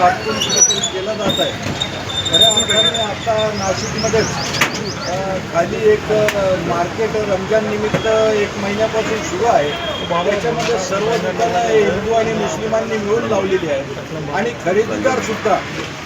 आटपून कुठेतरी केला जात आहे. खऱ्या अर्थाने आता नाशिकमध्येच खाली एक मार्केट रमजान निमित्त 1 महिन्यापासून सुरू आहे. त्याच्यामध्ये सर्व दुकानं हिंदू आणि मुस्लिमांनी मिळून लावलेली आहेत आणि खरेदीदार सुद्धा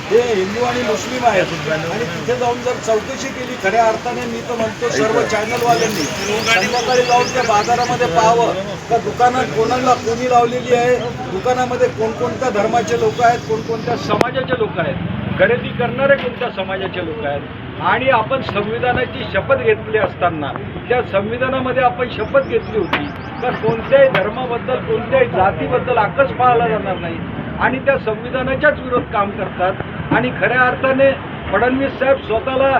हे हिंदू आणि मुस्लिम आहेत. आणि तिथे जाऊन जर चौकशी केली खऱ्या अर्थाने, मी तर म्हणतो सर्व चॅनलवाल्यांनी संध्याकाळी जाऊन त्या बाजारामध्ये पाहावं का दुकानात कोणी लावलेली आहे, दुकानामध्ये कोणकोणत्या धर्माचे लोक आहेत, कोणकोणत्या समाजाचे लोक आहेत, खरेदी करणारे कोणत्या समाजाचे लोक आहेत. आणि आपण संविधानाची शपथ घेतली असताना त्या संविधानामध्ये आपण शपथ घेतली होती तर कोणत्याही धर्माबद्दल कोणत्याही जातीबद्दल आकस पाळला जाणार नाही आणि त्या संविधानाच्याच विरोध काम करतात. आणि खऱ्या अर्थाने फडणवीस साहेब स्वतःला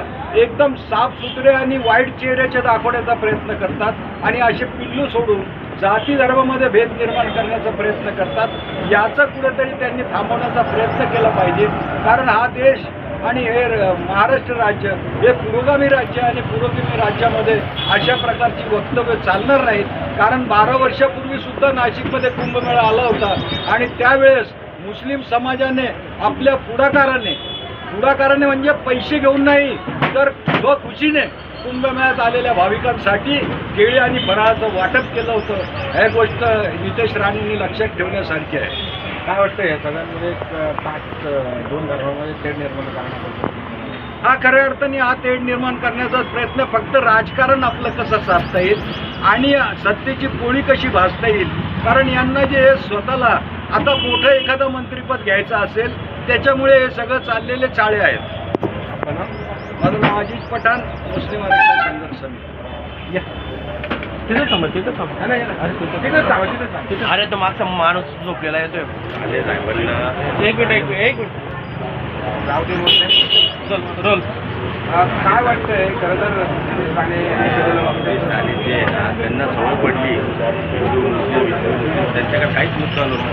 एकदम साफसुथरे आणि वाईट चेहऱ्याचे दाखवण्याचा प्रयत्न करतात आणि असे पिल्लू सोडून जाती धर्मामध्ये भेद निर्माण करण्याचा प्रयत्न करतात. याचं कुठेतरी त्यांनी थांबवण्याचा प्रयत्न केला पाहिजे. कारण हा देश आणि हे महाराष्ट्र राज्य हे पुरोगामी राज्य आणि पुरोगामी राज्यामध्ये अशा प्रकारची वक्तव्य चालणार नाहीत. कारण 12 वर्षापूर्वी सुद्धा नाशिकमध्ये कुंभमेळा आला होता आणि त्यावेळेस मुस्लिम समाजाने आपल्या पुढाकाराने म्हणजे पैसे घेऊन नाही तर स्वखुशीने कुंभमेळ्यात आलेल्या भाविकांसाठी केळी आणि फराळाचं वाटप केलं होतं. हे गोष्ट नितेश राणेंनी लक्षात ठेवण्यासारखी आहे. काय वाटतं या सगळ्यांमध्ये दोन धर्मामध्ये तेढ निर्माण करण्याबद्दल? हा खऱ्या अर्थाने हा तेढ निर्माण करण्याचा प्रयत्न फक्त राजकारण आपलं कसं साधता येईल आणि सत्तेची पोळी कशी भासता येईल. कारण यांना जे स्वतःला आता मोठं एखादं मंत्रिपद घ्यायचं असेल त्याच्यामुळे हे सगळं चाललेले चाळे आहेत. माझं नाव अजित पठाण, मुस्लिम आरक्षण संघर्ष समिती. अरे तो मागचा माणूस झोपलेला येतोय. एक मिनिट चल काय वाटतंय खरं तर आणि जे त्यांना सवय पडली हिंदू मुस्लिम त्यांच्याकडे काहीच मुद्दा नव्हता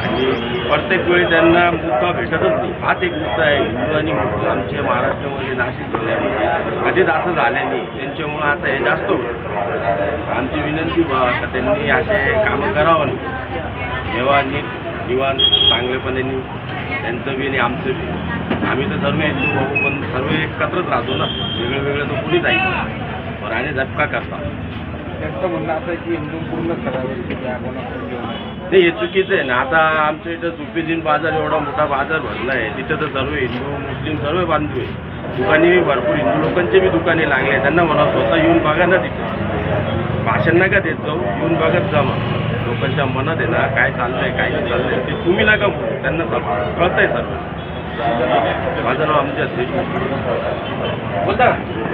आणि प्रत्येक वेळी त्यांना मुद्दा भेटतच नाही. हाच एक मुद्दा आहे. हिंदू आणि मुस्लिम आमच्या महाराष्ट्रामध्ये नाशिक जिल्ह्यामध्ये कधीच असं झालं नाही. त्यांच्यामुळं आता हे जास्त होतं. आमची विनंती का त्यांनी असे कामं करावं नाही. जेव्हा निवांत चांगलेपणे त्यांचं बी आणि आमचं बी. आम्ही तर सर्व हिंदू भाऊ पण सर्व एकत्रच राहतो ना. वेगळं तर कुणीच आहे आणि झटका करता. त्यांचं म्हणणं असं आहे की हिंदू पूर्ण करावे ते हे चुकीचं आहे ना. आता आमच्या इथं सुपीजीन बाजार एवढा मोठा बाजार भरला आहे. तिथं तर सर्व हिंदू मुस्लिम सर्व बांधू आहे. दुकाने भरपूर हिंदू लोकांचे बी दुकाने लागले. त्यांना म्हणा स्वतः येऊन बघा ना. तिथे भाषण नका देत जाऊ, येऊन बघत जा. मग लोकांच्या मनात आहे ना काय चाललंय काय नाही चाललंय ते तुम्ही नका बोलू. त्यांना कळतंय सर्व. माझं नाव आमच्या बोलता